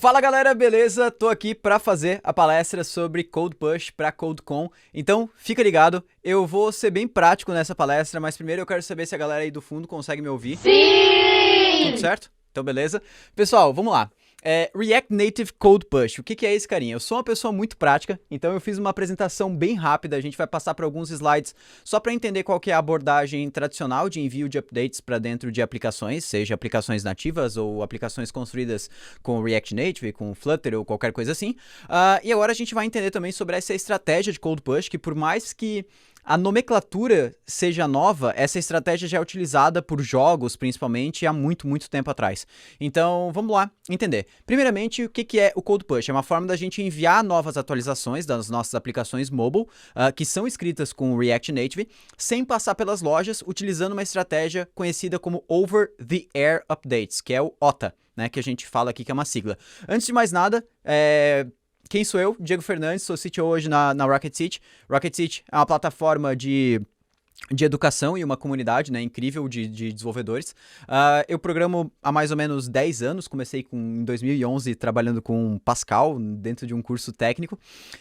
Fala galera, beleza? Tô aqui pra fazer a palestra sobre Code Push pra CodeCon, então fica ligado, eu vou ser bem prático nessa palestra, mas primeiro eu quero saber se a galera aí do fundo consegue me ouvir. Sim! Tudo certo? Então beleza. Pessoal, vamos lá. React Native Code Push, o que é esse carinha? Eu sou uma pessoa muito prática, então eu fiz uma apresentação bem rápida, a gente vai passar por alguns slides só para entender qual que é a abordagem tradicional de envio de updates para dentro de aplicações, seja aplicações nativas ou aplicações construídas com React Native, com Flutter ou qualquer coisa assim. E agora a gente vai entender também sobre essa estratégia de Code Push, que por mais que a nomenclatura seja nova, essa estratégia já é utilizada por jogos, principalmente, há muito, muito tempo atrás. Então, vamos lá entender. Primeiramente, o que é o Code Push? É uma forma da gente enviar novas atualizações das nossas aplicações mobile, que são escritas com React Native, sem passar pelas lojas, utilizando uma estratégia conhecida como Over-the-Air Updates, que é o OTA, né, que a gente fala aqui que é uma sigla. Antes de mais nada, quem sou eu? Diego Fernandes, sou CTO hoje na Rocket City. Rocket City é uma plataforma de educação e uma comunidade, né, incrível de desenvolvedores. Eu programo há mais ou menos 10 anos, comecei em 2011 trabalhando com Pascal dentro de um curso técnico,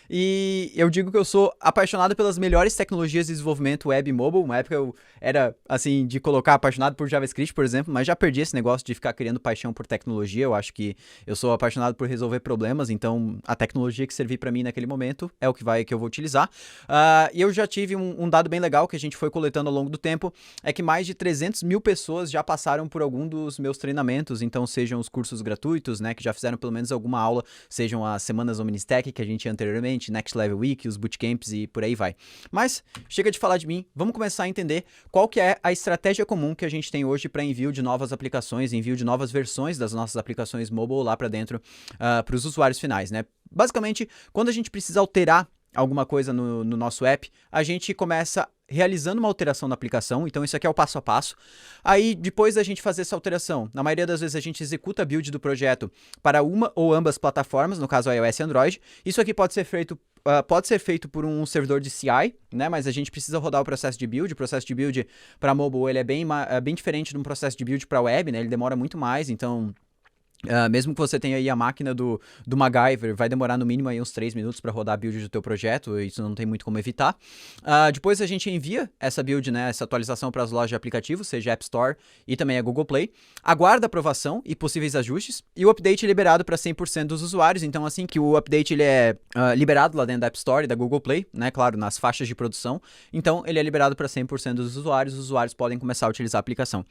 e eu digo que eu sou apaixonado pelas melhores tecnologias de desenvolvimento web e mobile. Uma época eu era, assim, de colocar apaixonado por JavaScript, por exemplo, mas já perdi esse negócio de ficar criando paixão por tecnologia. Eu acho que eu sou apaixonado por resolver problemas, então a tecnologia que servir para mim naquele momento é o que eu vou utilizar. E eu já tive um dado bem legal que a gente foi coletando ao longo do tempo, é que mais de 300 mil pessoas já passaram por algum dos meus treinamentos, então sejam os cursos gratuitos, né, que já fizeram pelo menos alguma aula, sejam as semanas OmniStack que a gente tinha anteriormente, Next Level Week, os bootcamps e por aí vai. Mas, chega de falar de mim, vamos começar a entender qual que é a estratégia comum que a gente tem hoje para envio de novas aplicações, envio de novas versões das nossas aplicações mobile lá para dentro, para os usuários finais, né? Basicamente, quando a gente precisa alterar alguma coisa no nosso app, a gente começa realizando uma alteração na aplicação, então isso aqui é o passo a passo. Aí, depois da gente fazer essa alteração, na maioria das vezes a gente executa a build do projeto para uma ou ambas plataformas, no caso iOS e Android. Isso aqui pode ser feito por um servidor de CI, né? Mas a gente precisa rodar o processo de build. O processo de build para mobile ele é bem diferente de um processo de build para web, né? Ele demora muito mais, então mesmo que você tenha aí a máquina do MacGyver, vai demorar no mínimo aí uns 3 minutos para rodar a build do teu projeto, isso não tem muito como evitar. Depois a gente envia essa build, né, essa atualização para as lojas de aplicativos, seja App Store e também a Google Play, aguarda aprovação e possíveis ajustes, e o update é liberado para 100% dos usuários. Então assim que o update ele é liberado lá dentro da App Store e da Google Play, né, claro, nas faixas de produção, então ele é liberado para 100% dos usuários, os usuários podem começar a utilizar a aplicação.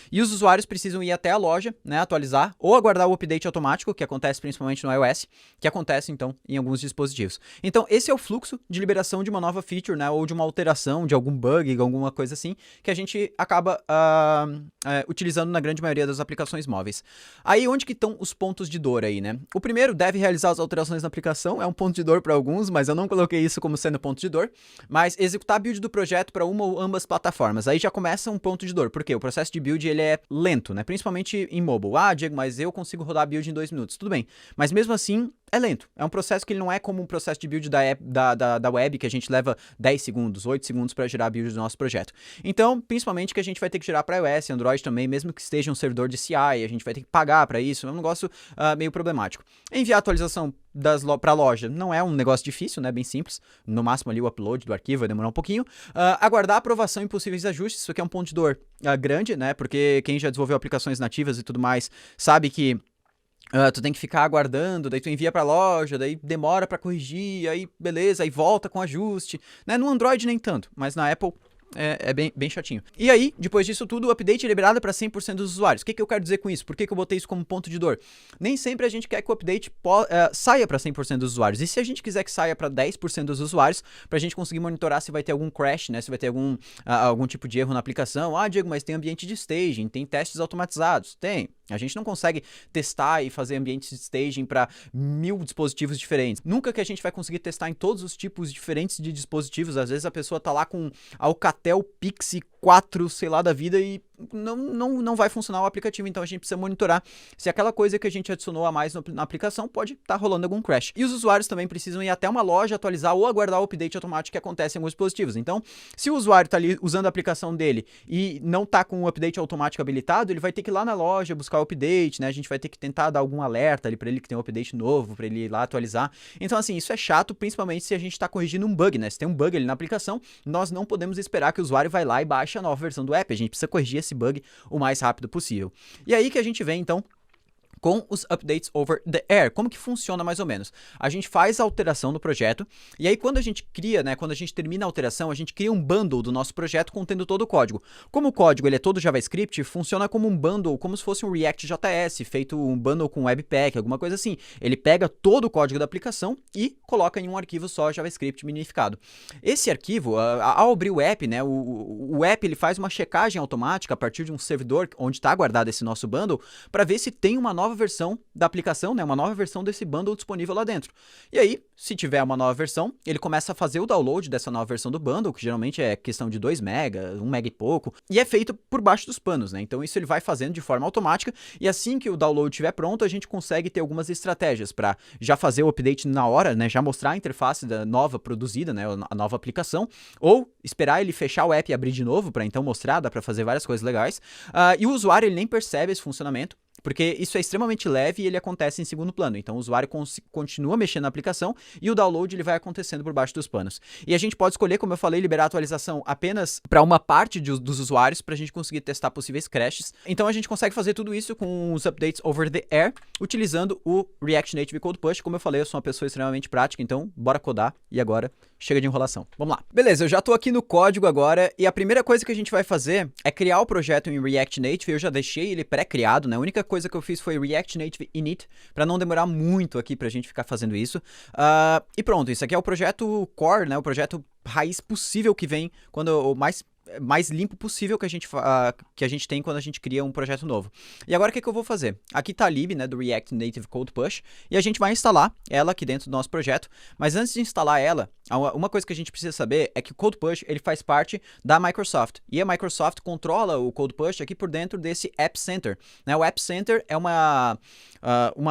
E os usuários precisam ir até a loja, né, atualizar ou aguardar o update automático, que acontece principalmente no iOS, que acontece, então, em alguns dispositivos. Então, esse é o fluxo de liberação de uma nova feature, né, ou de uma alteração, de algum bug, alguma coisa assim, que a gente acaba utilizando na grande maioria das aplicações móveis. Aí, onde que estão os pontos de dor aí, né? O primeiro, deve realizar as alterações na aplicação, é um ponto de dor para alguns, mas eu não coloquei isso como sendo ponto de dor, mas executar a build do projeto para uma ou ambas plataformas, aí já começa um ponto de dor, porque o processo de build, ele é lento, né, principalmente em mobile. Diego, mas eu consigo rodar a build em 2 minutos. Tudo bem, mas mesmo assim é lento. É um processo que ele não é como um processo de build da web, que a gente leva 10 segundos, 8 segundos para gerar a build do nosso projeto. Então, principalmente que a gente vai ter que gerar para iOS, Android também, mesmo que esteja um servidor de CI, a gente vai ter que pagar para isso, é um negócio meio problemático. Enviar a atualização para a loja não é um negócio difícil, né, bem simples, no máximo ali o upload do arquivo vai demorar um pouquinho. Aguardar a aprovação e possíveis ajustes, isso aqui é um ponto de dor grande, né, porque quem já desenvolveu aplicações nativas e tudo mais sabe que tu tem que ficar aguardando, daí tu envia pra loja, daí demora pra corrigir, aí beleza, aí volta com ajuste, né? No Android nem tanto, mas na Apple é bem chatinho. E aí, depois disso tudo, o update é liberado para 100% dos usuários. O que eu quero dizer com isso? Por que eu botei isso como ponto de dor? Nem sempre a gente quer que o update saia para 100% dos usuários. E se a gente quiser que saia para 10% dos usuários, para a gente conseguir monitorar se vai ter algum crash, né? Se vai ter algum tipo de erro na aplicação. Diego, mas tem ambiente de staging, tem testes automatizados. Tem. A gente não consegue testar e fazer ambientes de staging para 1000 dispositivos diferentes. Nunca que a gente vai conseguir testar em todos os tipos diferentes de dispositivos. Às vezes a pessoa tá lá com Alcatel Pixie 4, sei lá, da vida e não vai funcionar o aplicativo, então a gente precisa monitorar se aquela coisa que a gente adicionou a mais na aplicação pode estar rolando algum crash. E os usuários também precisam ir até uma loja atualizar ou aguardar o update automático que acontece em alguns dispositivos. Então, se o usuário está ali usando a aplicação dele e não está com o update automático habilitado, ele vai ter que ir lá na loja buscar o update, né? A gente vai ter que tentar dar algum alerta ali para ele que tem um update novo, para ele ir lá atualizar. Então, assim, isso é chato, principalmente se a gente está corrigindo um bug, né? Se tem um bug ali na aplicação, nós não podemos esperar que o usuário vai lá e baixe a nova versão do app. A gente precisa corrigir esse bug o mais rápido possível. E aí que a gente vem, então, com os updates over the air. Como que funciona mais ou menos? A gente faz a alteração no projeto, e aí quando a gente cria, né, quando a gente termina a alteração, a gente cria um bundle do nosso projeto contendo todo o código. Como o código ele é todo JavaScript, funciona como um bundle, como se fosse um React.js, feito um bundle com Webpack, alguma coisa assim. Ele pega todo o código da aplicação e coloca em um arquivo só JavaScript minificado. Esse arquivo, ao abrir o app, né, o app ele faz uma checagem automática a partir de um servidor onde está guardado esse nosso bundle, para ver se tem uma nova versão da aplicação, né, uma nova versão desse bundle disponível lá dentro. E aí, se tiver uma nova versão, ele começa a fazer o download dessa nova versão do bundle, que geralmente é questão de 2 MB, 1 MB e pouco, e é feito por baixo dos panos, né? Então isso ele vai fazendo de forma automática, e assim que o download estiver pronto, a gente consegue ter algumas estratégias para já fazer o update na hora, né, já mostrar a interface da nova produzida, né, a nova aplicação, ou esperar ele fechar o app e abrir de novo para então mostrar, dá para fazer várias coisas legais. E o usuário ele nem percebe esse funcionamento, porque isso é extremamente leve e ele acontece em segundo plano. Então o usuário continua mexendo na aplicação e o download ele vai acontecendo por baixo dos panos. E a gente pode escolher, como eu falei, liberar a atualização apenas para uma parte dos usuários para a gente conseguir testar possíveis crashes. Então a gente consegue fazer tudo isso com os updates over the air, utilizando o React Native Code Push. Como eu falei, eu sou uma pessoa extremamente prática, então bora codar. E agora, chega de enrolação. Vamos lá. Beleza, eu já tô aqui no código agora e a primeira coisa que a gente vai fazer é criar o projeto em React Native. Eu já deixei ele pré-criado, né? A única coisa que eu fiz foi React Native Init, para não demorar muito aqui pra gente ficar fazendo isso. E pronto, isso aqui é o projeto core, né? O projeto raiz possível que vem quando o mais limpo possível que a gente tem quando a gente cria um projeto novo. E agora o que eu vou fazer? Aqui tá a lib, né, do React Native Code Push, e a gente vai instalar ela aqui dentro do nosso projeto, mas antes de instalar ela, uma coisa que a gente precisa saber é que o Code Push ele faz parte da Microsoft, e a Microsoft controla o Code Push aqui por dentro desse App Center, né? O App Center é uma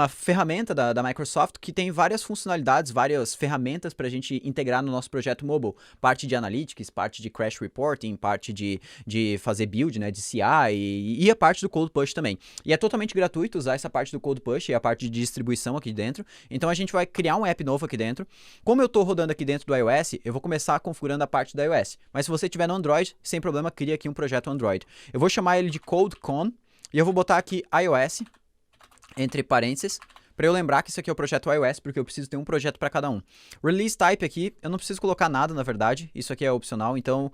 ferramenta da Microsoft que tem várias funcionalidades, várias ferramentas para a gente integrar no nosso projeto mobile, parte de Analytics, parte de Crash Reporting, parte de fazer build, né, de CI e a parte do Code Push também. E é totalmente gratuito usar essa parte do Code Push e a parte de distribuição aqui dentro. Então a gente vai criar um app novo aqui dentro. Como eu estou rodando aqui dentro do iOS, eu vou começar configurando a parte do iOS. Mas se você tiver no Android, sem problema, cria aqui um projeto Android. Eu vou chamar ele de CodeCon e eu vou botar aqui iOS, entre parênteses, para eu lembrar que isso aqui é o projeto iOS, porque eu preciso ter um projeto para cada um. Release type aqui, eu não preciso colocar nada, na verdade, isso aqui é opcional, então...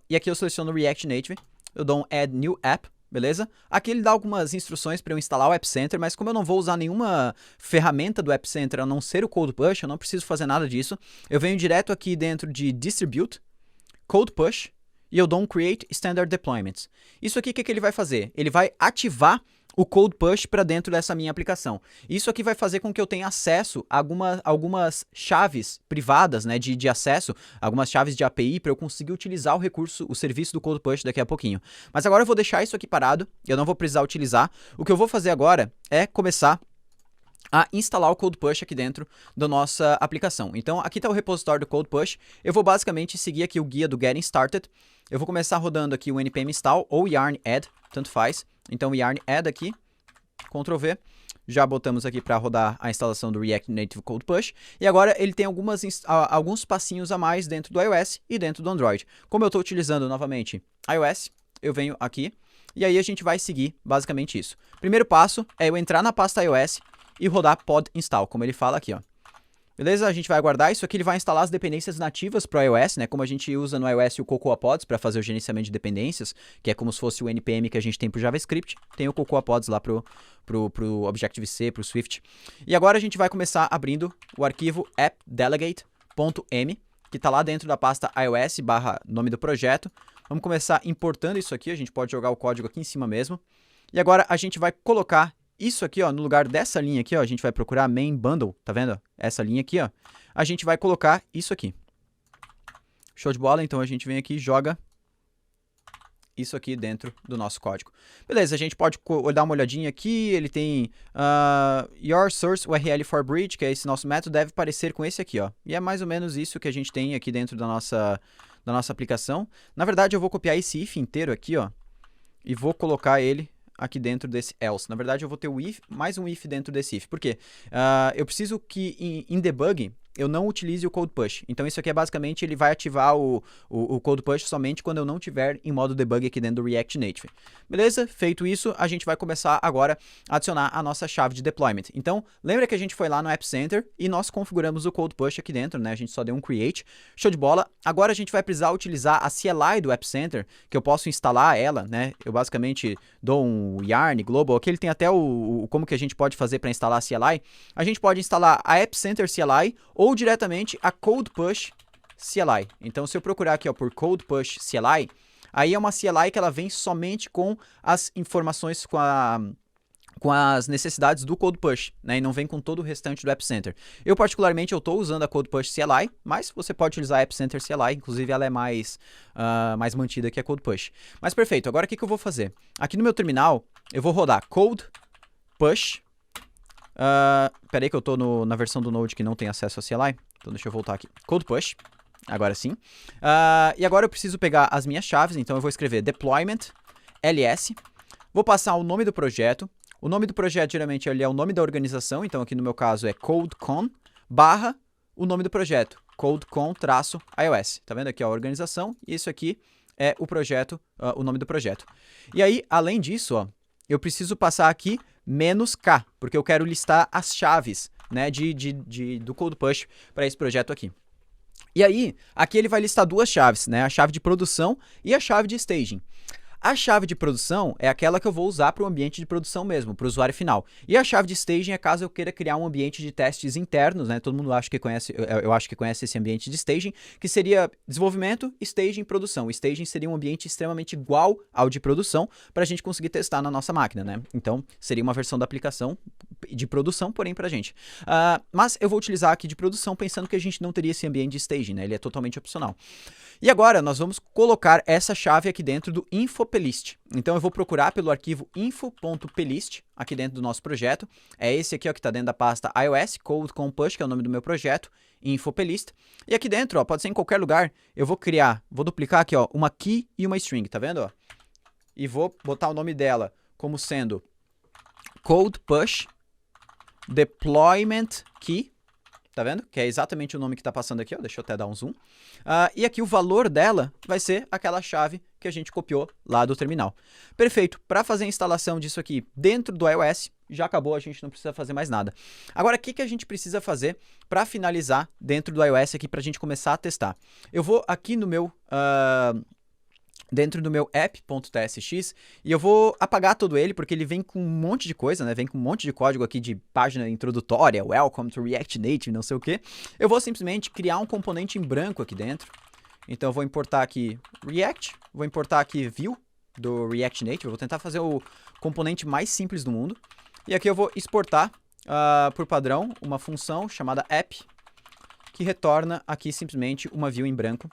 e aqui eu seleciono React Native, eu dou um Add New App, beleza? Aqui ele dá algumas instruções para eu instalar o App Center, mas como eu não vou usar nenhuma ferramenta do App Center, a não ser o Code Push, eu não preciso fazer nada disso. Eu venho direto aqui dentro de Distribute, Code Push, e eu dou um Create Standard Deployments. Isso aqui, o que ele vai fazer? Ele vai ativar o Code Push para dentro dessa minha aplicação. Isso aqui vai fazer com que eu tenha acesso a algumas chaves privadas, né, de acesso, algumas chaves de API para eu conseguir utilizar o recurso, o serviço do Code Push daqui a pouquinho. Mas agora eu vou deixar isso aqui parado, eu não vou precisar utilizar. O que eu vou fazer agora é começar a instalar o Code Push aqui dentro da nossa aplicação. Então aqui está o repositório do Code Push. Eu vou basicamente seguir aqui o guia do Getting Started. Eu vou começar rodando aqui o npm install ou yarn add, tanto faz. Então yarn add aqui, Ctrl V. Já botamos aqui para rodar a instalação do React Native Code Push. E agora ele tem alguns passinhos a mais dentro do iOS e dentro do Android. Como eu estou utilizando novamente iOS, eu venho aqui e aí a gente vai seguir basicamente isso. Primeiro passo é eu entrar na pasta iOS e rodar pod install, como ele fala aqui, ó. Beleza? A gente vai aguardar. Isso aqui ele vai instalar as dependências nativas para o iOS, né? Como a gente usa no iOS o Cocoa Pods para fazer o gerenciamento de dependências, que é como se fosse o NPM que a gente tem para o JavaScript. Tem o Cocoa Pods lá pro Objective-C, pro Swift. E agora a gente vai começar abrindo o arquivo appdelegate.m, que está lá dentro da pasta iOS / nome do projeto. Vamos começar importando isso aqui. A gente pode jogar o código aqui em cima mesmo. E agora a gente vai colocar isso aqui, ó, no lugar dessa linha aqui, ó, a gente vai procurar main bundle, tá vendo? Essa linha aqui, ó, a gente vai colocar isso aqui. Show de bola, então a gente vem aqui e joga isso aqui dentro do nosso código. Beleza, a gente pode dar uma olhadinha aqui, ele tem your source URL for bridge, que é esse nosso método, deve parecer com esse aqui, ó. E é mais ou menos isso que a gente tem aqui dentro da nossa aplicação. Na verdade, eu vou copiar esse if inteiro aqui, ó, e vou colocar ele aqui dentro desse else. Na verdade, eu vou ter o if, mais um if dentro desse if. Por quê? Eu preciso que em debug eu não utilize o code push. Então, isso aqui é basicamente, ele vai ativar o code push somente quando eu não tiver em modo debug aqui dentro do React Native. Beleza? Feito isso, a gente vai começar agora a adicionar a nossa chave de deployment. Então, lembra que a gente foi lá no App Center e nós configuramos o code push aqui dentro, né? A gente só deu um create. Show de bola. Agora a gente vai precisar utilizar a CLI do App Center, que eu posso instalar ela, né? Eu basicamente dou um yarn global. Aqui ele tem até como que a gente pode fazer para instalar a CLI. A gente pode instalar a App Center CLI ou diretamente a Code Push CLI. Então, se eu procurar aqui ó, por Code Push CLI, aí é uma CLI que ela vem somente com as informações, com as necessidades do Code Push, né? E não vem com todo o restante do App Center. Eu, particularmente, eu estou usando a Code Push CLI, mas você pode utilizar a App Center CLI, inclusive ela é mais mantida que a Code Push. Mas perfeito, agora o que eu vou fazer? Aqui no meu terminal, eu vou rodar Code Push. Peraí que eu tô na versão do Node que não tem acesso a CLI. Então deixa eu voltar aqui. Code push. Agora sim. E agora eu preciso pegar as minhas chaves. Então eu vou escrever deployment ls. Vou passar o nome do projeto. O nome do projeto geralmente ele é o nome da organização. Então aqui no meu caso é codecon barra o nome do projeto. codecon-ios. Tá vendo aqui ó, a organização. E isso aqui é o projeto, o nome do projeto. E aí, além disso, ó, eu preciso passar aqui -k, porque eu quero listar as chaves, né, do Code Push para esse projeto aqui. E aí, aqui ele vai listar duas chaves, né, a chave de produção e a chave de staging. A chave de produção é aquela que eu vou usar para o ambiente de produção mesmo, para o usuário final. E a chave de staging é caso eu queira criar um ambiente de testes internos, né? Todo mundo acha que conhece, eu acho que conhece esse ambiente de staging, que seria desenvolvimento, staging, produção. O staging seria um ambiente extremamente igual ao de produção para a gente conseguir testar na nossa máquina, né? Então, seria uma versão da aplicação de produção, porém, para a gente. Mas eu vou utilizar aqui de produção pensando que a gente não teria esse ambiente de staging, né? Ele é totalmente opcional. E agora, nós vamos colocar essa chave aqui dentro do info.plist. Então, eu vou procurar pelo arquivo info.plist aqui dentro do nosso projeto. É esse aqui ó, que está dentro da pasta iOS, codecon push, que é o nome do meu projeto, info.plist. E aqui dentro, ó, pode ser em qualquer lugar, eu vou duplicar aqui ó, uma key e uma string, tá vendo? Ó? E vou botar o nome dela como sendo code push deployment key. Tá vendo? Que é exatamente o nome que está passando aqui, ó. Deixa eu até dar um zoom. E aqui o valor dela vai ser aquela chave que a gente copiou lá do terminal. Perfeito. Para fazer a instalação disso aqui dentro do iOS, já acabou, a gente não precisa fazer mais nada. Agora, o que a gente precisa fazer para finalizar dentro do iOS aqui para a gente começar a testar? Eu vou aqui no meu... dentro do meu app.tsx e eu vou apagar todo ele porque ele vem com um monte de coisa, né? Vem com um monte de código aqui de página introdutória, welcome to React Native, não sei o que. Eu vou simplesmente criar um componente em branco aqui dentro. Então eu vou importar aqui React, vou importar aqui View do React Native, eu vou tentar fazer o componente mais simples do mundo. E aqui eu vou exportar por padrão uma função chamada app que retorna aqui simplesmente uma view em branco.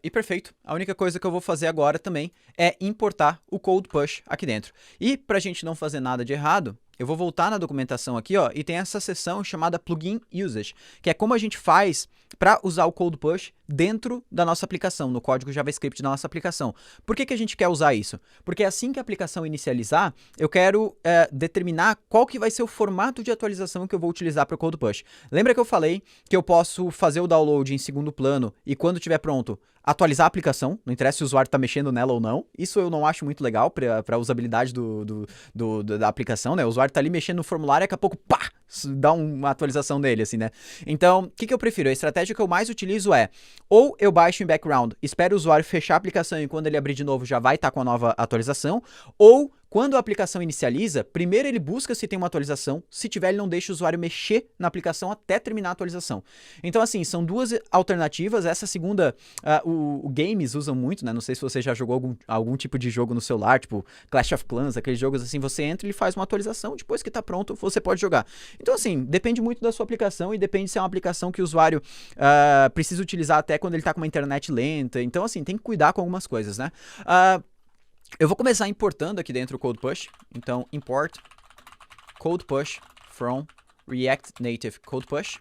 E perfeito, a única coisa que eu vou fazer agora também é importar o code push aqui dentro. E para a gente não fazer nada de errado, eu vou voltar na documentação aqui, ó, e tem essa seção chamada Plugin Usage, que é como a gente faz para usar o code push dentro da nossa aplicação, no código JavaScript da nossa aplicação. Por que a gente quer usar isso? Porque assim que a aplicação inicializar, eu quero determinar qual que vai ser o formato de atualização que eu vou utilizar para o code push. Lembra que eu falei que eu posso fazer o download em segundo plano e quando estiver pronto, atualizar a aplicação, não interessa se o usuário está mexendo nela ou não. Isso eu não acho muito legal para a usabilidade da aplicação, né? O usuário está ali mexendo no formulário e daqui a pouco, pá, dá uma atualização dele, assim, né? Então, o que eu prefiro? A estratégia que eu mais utilizo é, ou eu baixo em background, espero o usuário fechar a aplicação e quando ele abrir de novo já vai estar com a nova atualização, ou quando a aplicação inicializa, primeiro ele busca se tem uma atualização, se tiver ele não deixa o usuário mexer na aplicação até terminar a atualização. Então assim, são duas alternativas, essa segunda o games usam muito, né? Não sei se você já jogou algum tipo de jogo no celular, tipo Clash of Clans, aqueles jogos assim, você entra e ele faz uma atualização, depois que tá pronto você pode jogar. Então, assim, depende muito da sua aplicação e depende se é uma aplicação que o usuário precisa utilizar até quando ele está com uma internet lenta. Então, assim, tem que cuidar com algumas coisas, né? Eu vou começar importando aqui dentro o code push. Então, import code push from React Native Code Push.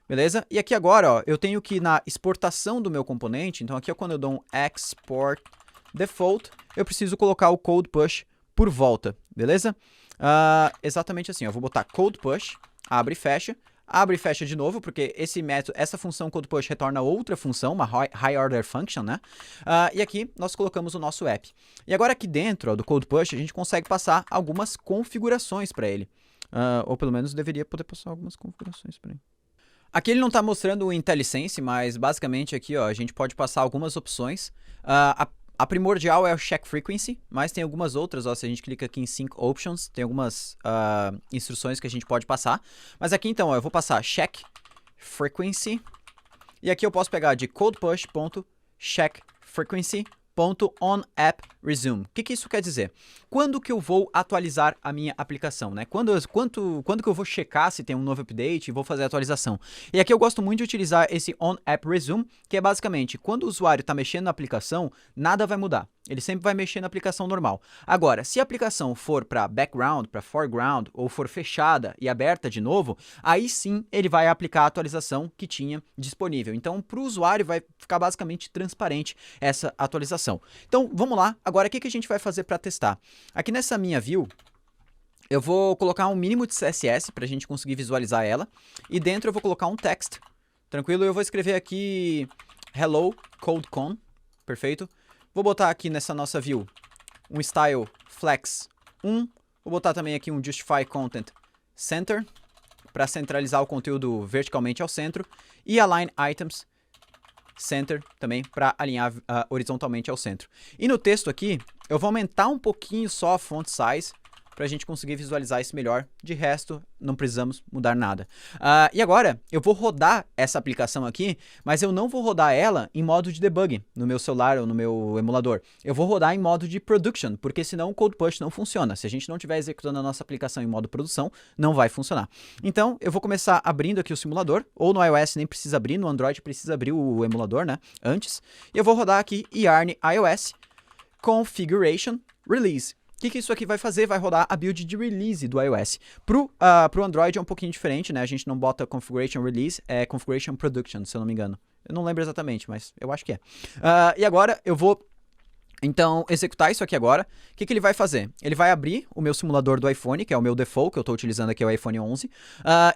Beleza? E aqui agora, ó, eu tenho que na exportação do meu componente, então aqui é quando eu dou um export default, eu preciso colocar o code push por volta, beleza? Exatamente assim, eu vou botar code push, abre e fecha de novo, porque esse método, essa função code push retorna outra função, uma high order function, né? E aqui nós colocamos o nosso app. E agora aqui dentro, ó, do code push, a gente consegue passar algumas configurações para ele. Ou pelo menos deveria poder passar algumas configurações para ele. Aqui ele não está mostrando o IntelliSense, mas basicamente aqui ó, a gente pode passar algumas opções. A primordial é o Check Frequency, mas tem algumas outras, ó, se a gente clica aqui em Sync Options, tem algumas instruções que a gente pode passar. Mas aqui então, ó, eu vou passar Check Frequency, e aqui eu posso pegar de codepush.checkFrequency.onAppResume. O que isso quer dizer? Quando que eu vou atualizar a minha aplicação, né? Quando que eu vou checar se tem um novo update e vou fazer a atualização. E aqui eu gosto muito de utilizar esse onAppResume, que é basicamente, quando o usuário está mexendo na aplicação, nada vai mudar. Ele sempre vai mexer na aplicação normal. Agora, se a aplicação for para background, para foreground, ou for fechada e aberta de novo, aí sim ele vai aplicar a atualização que tinha disponível. Então, para o usuário vai ficar basicamente transparente essa atualização. Então, vamos lá. Agora, o que a gente vai fazer para testar? Aqui nessa minha view, eu vou colocar um mínimo de CSS para a gente conseguir visualizar ela. E dentro eu vou colocar um text. Tranquilo? Eu vou escrever aqui hello codecon. Perfeito? Vou botar aqui nessa nossa view um style flex 1. Vou botar também aqui um justify content center para centralizar o conteúdo verticalmente ao centro. E align items center também para alinhar horizontalmente ao centro. E no texto aqui, eu vou aumentar um pouquinho só a font size para a gente conseguir visualizar isso melhor. De resto, não precisamos mudar nada. E agora, eu vou rodar essa aplicação aqui, mas eu não vou rodar ela em modo de debug no meu celular ou no meu emulador. Eu vou rodar em modo de production, porque senão o code push não funciona. Se a gente não estiver executando a nossa aplicação em modo produção, não vai funcionar. Então, eu vou começar abrindo aqui o simulador, ou no iOS nem precisa abrir, no Android precisa abrir o emulador, né, antes. E eu vou rodar aqui yarn iOS configuration release. O que isso aqui vai fazer? Vai rodar a build de release do iOS. Pro Android é um pouquinho diferente, né? A gente não bota configuration release, é configuration production, se eu não me engano. Eu não lembro exatamente, mas eu acho que é. E agora eu vou, então, executar isso aqui agora. O que ele vai fazer? Ele vai abrir o meu simulador do iPhone, que é o meu default, que eu estou utilizando aqui, é o iPhone 11,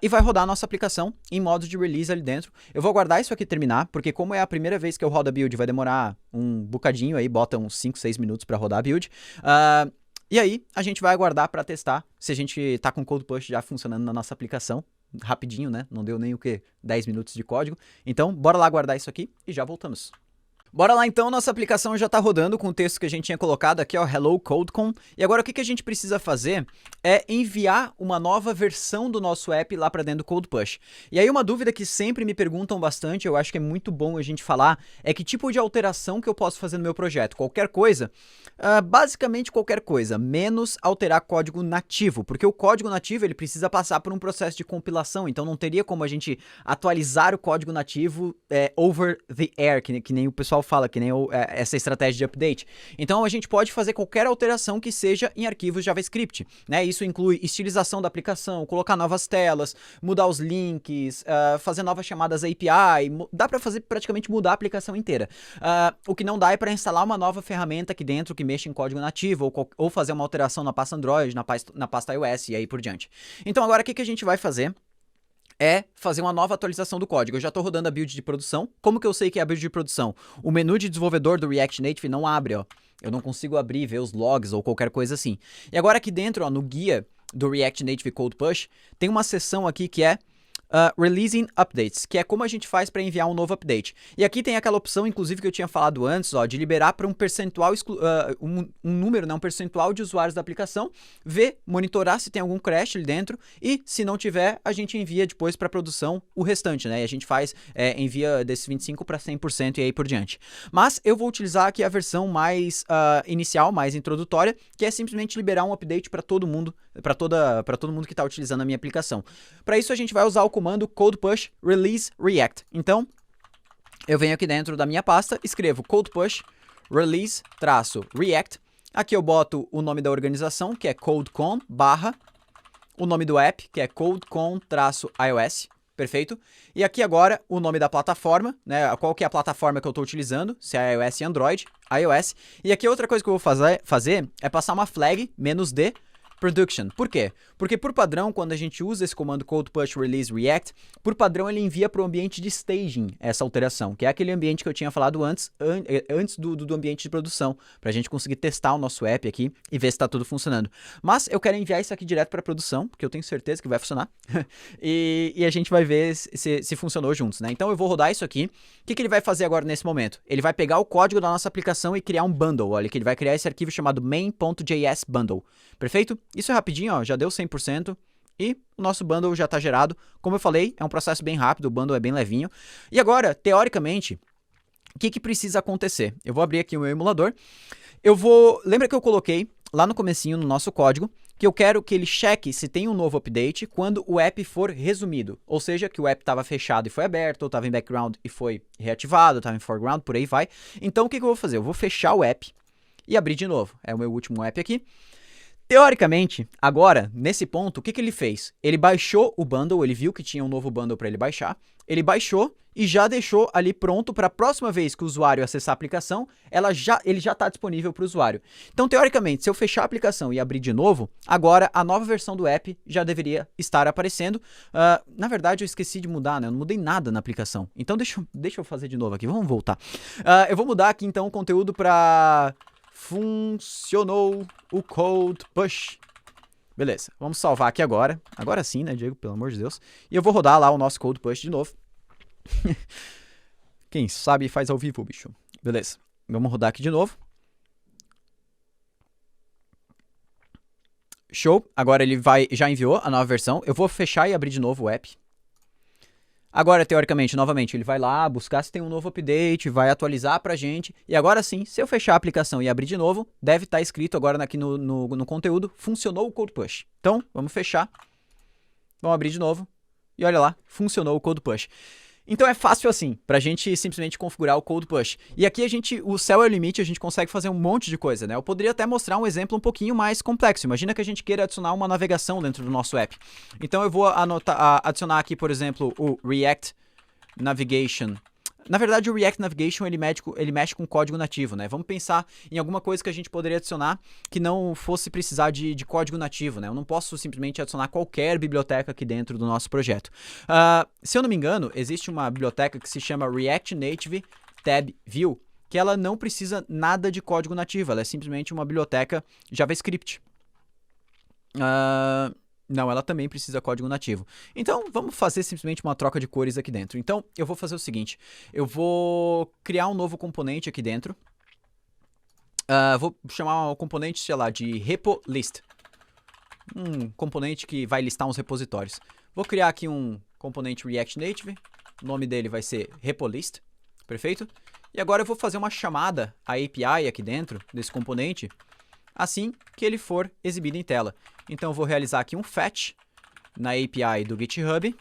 e vai rodar a nossa aplicação em modo de release ali dentro. Eu vou aguardar isso aqui terminar, porque como é a primeira vez que eu rodo a build, vai demorar um bocadinho aí, bota uns 5, 6 minutos para rodar a build. E aí, a gente vai aguardar para testar se a gente tá com o code push já funcionando na nossa aplicação. Rapidinho, né? Não deu nem o quê? 10 minutos de código. Então, bora lá aguardar isso aqui e já voltamos. Bora lá então, nossa aplicação já está rodando com o texto que a gente tinha colocado aqui, ó, Hello Codecon. E agora o que a gente precisa fazer é enviar uma nova versão do nosso app lá para dentro do Code Push. E aí uma dúvida que sempre me perguntam bastante, eu acho que é muito bom a gente falar, é que tipo de alteração que eu posso fazer no meu projeto? Qualquer coisa? Basicamente qualquer coisa, menos alterar código nativo, porque o código nativo ele precisa passar por um processo de compilação, então não teria como a gente atualizar o código nativo over the air, que nem o pessoal fala, que nem essa estratégia de update. Então a gente pode fazer qualquer alteração que seja em arquivos JavaScript, né? Isso inclui estilização da aplicação, colocar novas telas, mudar os links, fazer novas chamadas API, dá para fazer praticamente mudar a aplicação inteira. O que não dá é para instalar uma nova ferramenta aqui dentro que mexe em código nativo, ou fazer uma alteração na pasta Android, na pasta iOS e aí por diante. Então agora o que a gente vai fazer? É fazer uma nova atualização do código. Eu já estou rodando a build de produção. Como que eu sei que é a build de produção? O menu de desenvolvedor do React Native não abre, ó. Eu não consigo abrir e ver os logs ou qualquer coisa assim. E agora aqui dentro, ó, no guia do React Native Code Push, tem uma seção aqui que é Releasing Updates, que é como a gente faz para enviar um novo update. E aqui tem aquela opção, inclusive, que eu tinha falado antes, ó, de liberar para um percentual, um número, né, um percentual de usuários da aplicação, ver, monitorar se tem algum crash ali dentro e, se não tiver, a gente envia depois para produção o restante, né? E a gente faz, envia desses 25% para 100% e aí por diante. Mas eu vou utilizar aqui a versão mais inicial, mais introdutória, que é simplesmente liberar um update para todo mundo, para todo mundo que está utilizando a minha aplicação. Para isso a gente vai usar o comando code push release react. Então, eu venho aqui dentro da minha pasta, escrevo code push release -react. Aqui eu boto o nome da organização, que é codecon, barra o nome do app, que é codecon-iOS. Perfeito? E aqui agora o nome da plataforma, né? Qual que é a plataforma que eu estou utilizando, se é iOS e Android, iOS. E aqui outra coisa que eu vou fazer é passar uma flag -d production. Por quê? Porque por padrão, quando a gente usa esse comando code push release react, por padrão ele envia para o ambiente de staging essa alteração, que é aquele ambiente que eu tinha falado antes do ambiente de produção, para a gente conseguir testar o nosso app aqui e ver se está tudo funcionando. Mas eu quero enviar isso aqui direto para a produção, porque eu tenho certeza que vai funcionar, e a gente vai ver se funcionou juntos, né? Então eu vou rodar isso aqui. O que ele vai fazer agora nesse momento? Ele vai pegar o código da nossa aplicação e criar um bundle. Olha que ele vai criar esse arquivo chamado main.js bundle. Perfeito? Isso é rapidinho, ó, já deu 100% e o nosso bundle já está gerado. Como eu falei, é um processo bem rápido, o bundle é bem levinho. E agora, teoricamente, o que precisa acontecer? Eu vou abrir aqui o meu emulador. Lembra que eu coloquei lá no comecinho, no nosso código, que eu quero que ele cheque se tem um novo update quando o app for resumido. Ou seja, que o app estava fechado e foi aberto, ou estava em background e foi reativado, estava em foreground, por aí vai. Então, o que eu vou fazer? Eu vou fechar o app e abrir de novo. É o meu último app aqui. Teoricamente, agora, nesse ponto, o que ele fez? Ele baixou o bundle, ele viu que tinha um novo bundle para ele baixar, ele baixou e já deixou ali pronto para a próxima vez que o usuário acessar a aplicação, ele já está disponível para o usuário. Então, teoricamente, se eu fechar a aplicação e abrir de novo, agora a nova versão do app já deveria estar aparecendo. Na verdade, eu esqueci de mudar, né? Eu não mudei nada na aplicação. Então, deixa eu fazer de novo aqui, vamos voltar. Eu vou mudar aqui, então, o conteúdo para... Funcionou o code push. Beleza, vamos salvar aqui agora. Agora sim, né, Diego? Pelo amor de Deus. E eu vou rodar lá o nosso code push de novo. Quem sabe faz ao vivo, bicho. Beleza, vamos rodar aqui de novo. Show. Agora ele já enviou a nova versão. Eu vou fechar e abrir de novo o app. Agora, teoricamente, novamente, ele vai lá buscar se tem um novo update, vai atualizar pra gente. E agora sim, se eu fechar a aplicação e abrir de novo, deve estar escrito agora aqui no conteúdo, funcionou o code push. Então, vamos fechar. Vamos abrir de novo. E olha lá, funcionou o code push. Então é fácil assim, pra gente simplesmente configurar o code push. E aqui o céu é o limite, a gente consegue fazer um monte de coisa, né? Eu poderia até mostrar um exemplo um pouquinho mais complexo. Imagina que a gente queira adicionar uma navegação dentro do nosso app. Então eu vou adicionar aqui, por exemplo, o React Navigation. Na verdade, o React Navigation, ele mexe com código nativo, né? Vamos pensar em alguma coisa que a gente poderia adicionar que não fosse precisar de código nativo, né? Eu não posso simplesmente adicionar qualquer biblioteca aqui dentro do nosso projeto. Se eu não me engano, existe uma biblioteca que se chama React Native Tab View, que ela não precisa nada de código nativo, ela é simplesmente uma biblioteca JavaScript. Não, ela também precisa código nativo. Então, vamos fazer simplesmente uma troca de cores aqui dentro. Então, eu vou fazer o seguinte. Eu vou criar um novo componente aqui dentro. Vou chamar o componente, sei lá, de repo list. Um componente que vai listar uns repositórios. Vou criar aqui um componente React Native. O nome dele vai ser repo list. Perfeito? E agora eu vou fazer uma chamada à API aqui dentro desse componente, assim que ele for exibido em tela. Então eu vou realizar aqui um fetch na API do GitHub.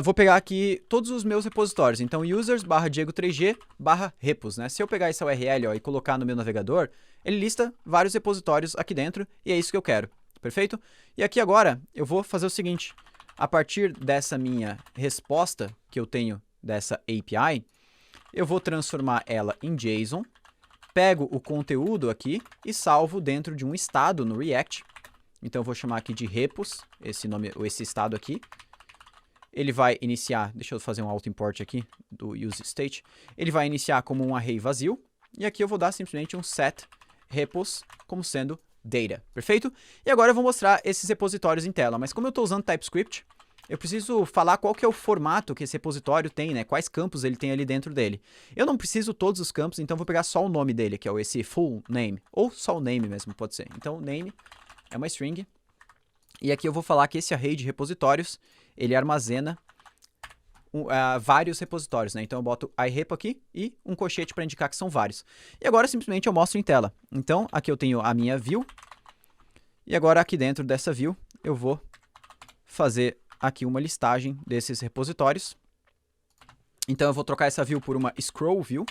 Vou pegar aqui todos os meus repositórios. Então users/diego3g/repos, né? Se eu pegar essa URL, ó, e colocar no meu navegador, ele lista vários repositórios aqui dentro e é isso que eu quero. Perfeito? E aqui agora eu vou fazer o seguinte. A partir dessa minha resposta que eu tenho dessa API, eu vou transformar ela em JSON. Pego o conteúdo aqui e salvo dentro de um estado no React. Então eu vou chamar aqui de repos, esse estado aqui. Ele vai iniciar, deixa eu fazer um auto-import aqui do useState. Ele vai iniciar como um array vazio. E aqui eu vou dar simplesmente um set repos como sendo data, perfeito? E agora eu vou mostrar esses repositórios em tela, mas como eu estou usando TypeScript, eu preciso falar qual que é o formato que esse repositório tem, né? Quais campos ele tem ali dentro dele. Eu não preciso todos os campos, então vou pegar só o nome dele, que é esse full name, ou só o name mesmo, pode ser. Então, name é uma string, e aqui eu vou falar que esse array de repositórios, ele armazena vários repositórios, né? Então eu boto iRepo aqui e um colchete para indicar que são vários. E agora simplesmente eu mostro em tela. Então aqui eu tenho a minha view, e agora aqui dentro dessa view eu vou fazer aqui uma listagem desses repositórios. Então eu vou trocar essa view por uma scroll view,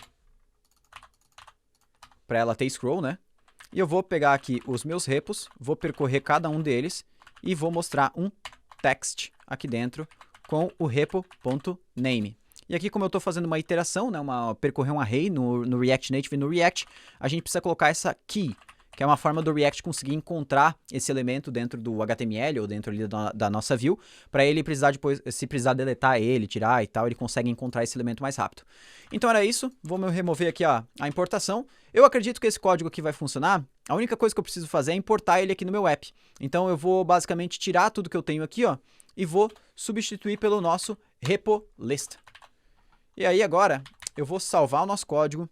para ela ter scroll, né? E eu vou pegar aqui os meus repos, vou percorrer cada um deles e vou mostrar um text aqui dentro com o repo.name. E aqui, como eu estou fazendo uma iteração, né, percorrer um array no React Native e no React, a gente precisa colocar essa key, que é uma forma do React conseguir encontrar esse elemento dentro do HTML ou dentro ali da nossa view, para ele precisar depois, se precisar deletar ele, tirar e tal, ele consegue encontrar esse elemento mais rápido. Então era isso, vou remover aqui a importação. Eu acredito que esse código aqui vai funcionar. A única coisa que eu preciso fazer é importar ele aqui no meu app. Então eu vou basicamente tirar tudo que eu tenho aqui, ó, e vou substituir pelo nosso repo list. E aí agora eu vou salvar o nosso código,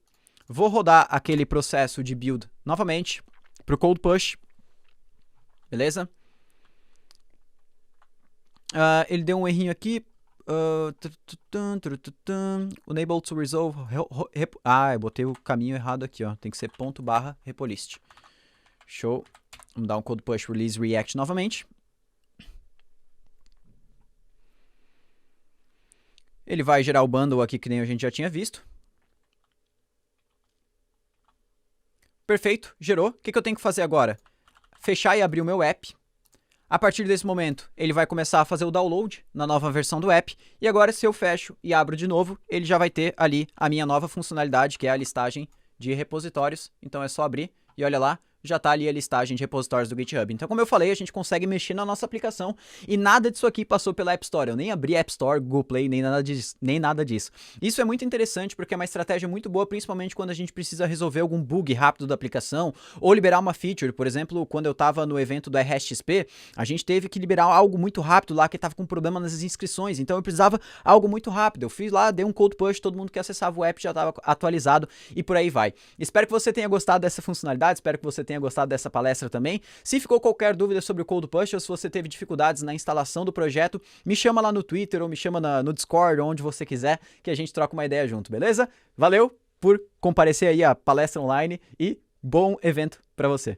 vou rodar aquele processo de build novamente para o code push, beleza? Ele deu um errinho aqui. Unable to resolve. Eu botei o caminho errado aqui, ó. Tem que ser /repolist. Show. Vamos dar um code push release react novamente. Ele vai gerar o bundle aqui que nem a gente já tinha visto. Perfeito, gerou. O que eu tenho que fazer agora? Fechar e abrir o meu app. A partir desse momento, ele vai começar a fazer o download na nova versão do app. E agora, se eu fecho e abro de novo, ele já vai ter ali a minha nova funcionalidade, que é a listagem de repositórios. Então é só abrir e olha lá, já está ali a listagem de repositórios do GitHub. Então, como eu falei, a gente consegue mexer na nossa aplicação e nada disso aqui passou pela App Store. Eu nem abri App Store, Google Play, nem nada disso. Isso é muito interessante porque é uma estratégia muito boa, principalmente quando a gente precisa resolver algum bug rápido da aplicação ou liberar uma feature. Por exemplo, quando eu estava no evento do RSXP, a gente teve que liberar algo muito rápido lá que estava com problema nas inscrições. Então, eu precisava algo muito rápido. Eu fiz lá, dei um code push, todo mundo que acessava o app já estava atualizado e por aí vai. Espero que você tenha gostado dessa funcionalidade, espero que você tenha gostado dessa palestra também. Se ficou qualquer dúvida sobre o Code Push ou se você teve dificuldades na instalação do projeto, me chama lá no Twitter ou me chama no Discord, onde você quiser, que a gente troca uma ideia junto, beleza? Valeu por comparecer aí à palestra online e bom evento para você!